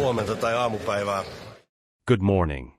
huomenta tai aamupäivää. Good morning.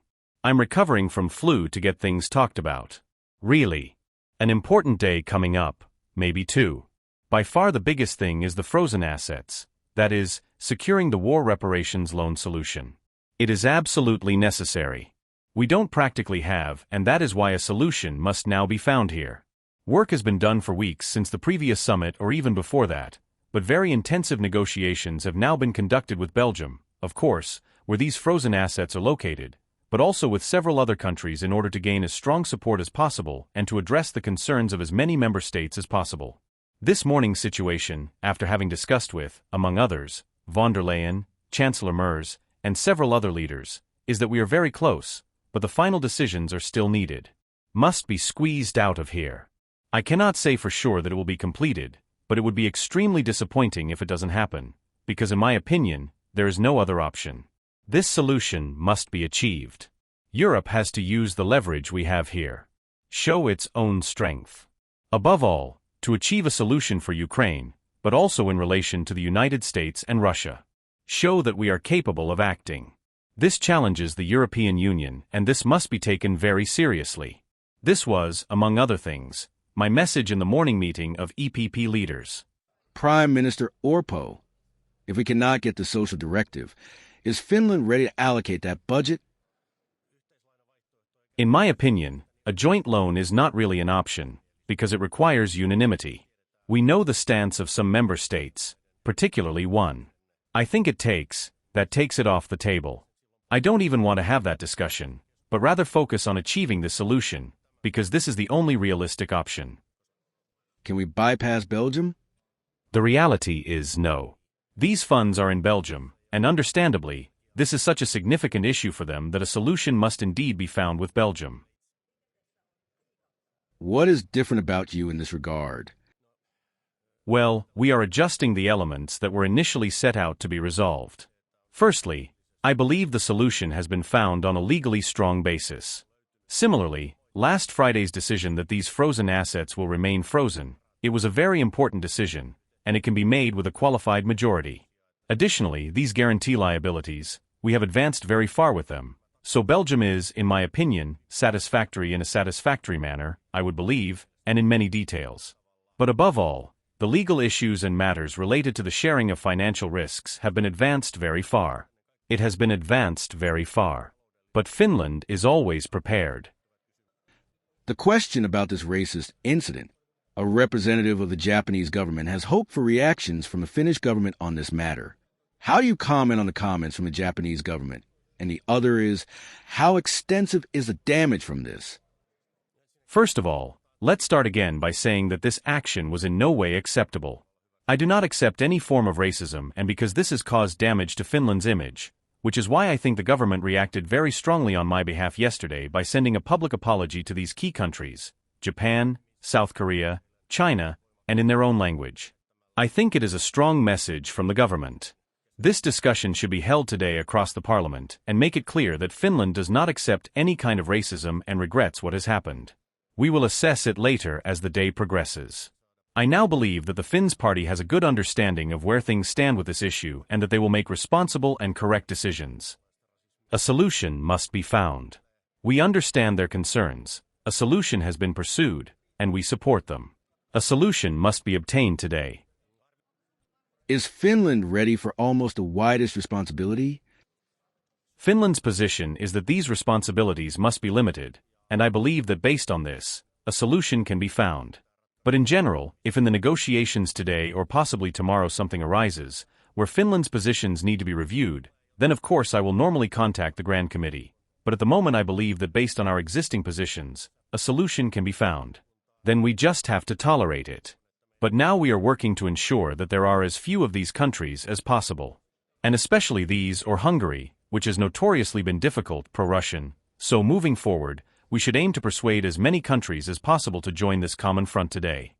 I'm recovering from flu to get things talked about. Really. An important day coming up, maybe two. By far the biggest thing is the frozen assets, that is, securing the war reparations loan solution. It is absolutely necessary. We don't practically have, and that is why a solution must now be found here. Work has been done for weeks since the previous summit or even before that, but very intensive negotiations have now been conducted with Belgium, of course, where these frozen assets are located, but also with several other countries in order to gain as strong support as possible and to address the concerns of as many member states as possible. This morning's situation, after having discussed with, among others, von der Leyen, Chancellor Merz, and several other leaders, is that we are very close, but the final decisions are still needed. Must be squeezed out of here. I cannot say for sure that it will be completed, but it would be extremely disappointing if it doesn't happen, because in my opinion, there is no other option. This solution must be achieved. Europe has to use the leverage we have here. Show its own strength. Above all, to achieve a solution for Ukraine, but also in relation to the United States and Russia. Show that we are capable of acting. This challenges the European Union, and this must be taken very seriously. This was, among other things, my message in the morning meeting of EPP leaders. Prime Minister Orpo, if we cannot get the social directive, is Finland ready to allocate that budget? In my opinion, a joint loan is not really an option, because it requires unanimity. We know the stance of some member states, particularly one. I think that takes it off the table. I don't even want to have that discussion, but rather focus on achieving this solution, because this is the only realistic option. Can we bypass Belgium? The reality is no. These funds are in Belgium, and understandably, this is such a significant issue for them that a solution must indeed be found with Belgium. What is different about you in this regard? Well, we are adjusting the elements that were initially set out to be resolved. Firstly, I believe the solution has been found on a legally strong basis. Similarly, last Friday's decision that these frozen assets will remain frozen, it was a very important decision, and it can be made with a qualified majority. Additionally, these guarantee liabilities, we have advanced very far with them, so Belgium is, in my opinion, satisfactory in a satisfactory manner, I would believe, and in many details. But above all, the legal issues and matters related to the sharing of financial risks have been advanced very far. It has been advanced very far. But Finland is always prepared. The question about this racist incident, a representative of the Japanese government has hoped for reactions from the Finnish government on this matter. How do you comment on the comments from the Japanese government? And the other is, how extensive is the damage from this? First of all, let's start again by saying that this action was in no way acceptable. I do not accept any form of racism, and because this has caused damage to Finland's image, which is why I think the government reacted very strongly on my behalf yesterday by sending a public apology to these key countries, Japan, South Korea, China, and in their own language. I think it is a strong message from the government. This discussion should be held today across the parliament and make it clear that Finland does not accept any kind of racism and regrets what has happened. We will assess it later as the day progresses. I now believe that the Finns party has a good understanding of where things stand with this issue and that they will make responsible and correct decisions. A solution must be found. We understand their concerns, a solution has been pursued, and we support them. A solution must be obtained today. Is Finland ready for almost the widest responsibility? Finland's position is that these responsibilities must be limited, and I believe that based on this, a solution can be found. But in general, if in the negotiations today or possibly tomorrow something arises, where Finland's positions need to be reviewed, then of course I will normally contact the Grand Committee. But at the moment I believe that based on our existing positions, a solution can be found. Then we just have to tolerate it. But now we are working to ensure that there are as few of these countries as possible. And especially these or Hungary, which has notoriously been difficult pro-Russian, so moving forward, we should aim to persuade as many countries as possible to join this common front today.